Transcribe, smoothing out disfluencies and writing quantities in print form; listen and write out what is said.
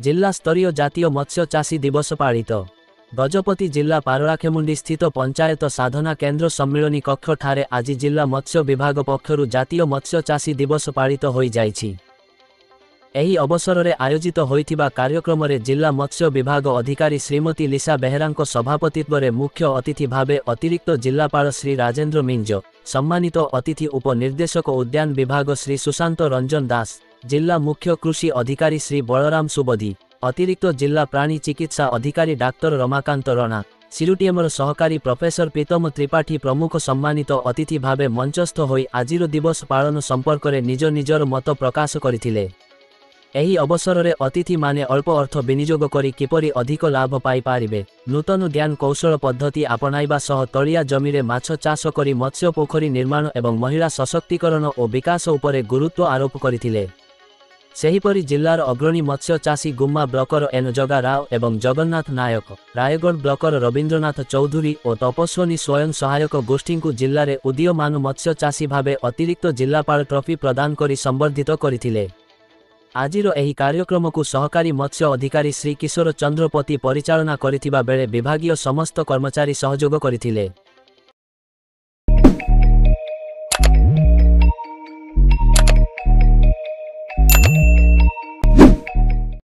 जिला स्तरीय जातीय मत्स्य चाषी दिवस पालित। गजपति जिला पारलाखेमुंडी स्थित पंचायत साधना केन्द्र सम्मिलनी कक्ष ठारे आज जिला मत्स्य विभाग पक्षरु जातीय मत्स्य चाषी दिवस पालित होई जाइछि। एही अवसर में आयोजित होइथिबा कार्यक्रम रे जिला मत्स्य विभाग अधिकारी श्रीमती लिसा बेहेरांको सभापतित्व में मुख्य अतिथि भावे अतिरिक्त जिलापाल श्री राजेंद्र मिंज, सम्मानित अतिथि उपनिर्देशक उद्यान विभाग श्री सुशांत रंजन दास, जिला मुख्य कृषि अधिकारी श्री बलराम सुबोधी, अतिरिक्त जिला प्राणी चिकित्सा अधिकारी डाक्टर रमाकांत रणा, सिरुटीएमर सहकारी प्रोफेसर प्रीतम त्रिपाठी प्रमुख सम्मानित अतिथि भावे मंचस्थ होई आजिर दिवस पालन संपर्क में निज निजर मत प्रकाश करथिले। एही अवसर में अतिथि माने अल्प अर्थ विनियोग करी किपरि अधिक लाभ पाई पारिबे, नूतन ज्ञान कौशल पद्धति आपणाइबा सह तलिया जमी रे माछ चाष करी मत्स्य पोखरी निर्माण एवं महिला सशक्तिकरण और विकास उपरे गुरुत्व आरोप करथिले। सेहीपरि जिल्लार अग्रणी मत्स्य चाषी गुम्मा ब्लकर एन जगा राव एवं जगन्नाथ नायक, रायगढ़ ब्लकर रवींद्रनाथ चौधुरी और तपस्वनी स्वयं सहायक गोष्ठी को जिले में उदीयमान मत्स्य चाषी भावे अतिरिक्त जिलापाल ट्रॉफी प्रदान करी संबर्धित करथिले। आजिर एही कार्यक्रम को सहकारी मत्स्य अधिकारी श्री किशोर चंद्रपति परिचालना करिथिबा बेले विभागीय समस्त कर्मचारी सहयोग करथिले।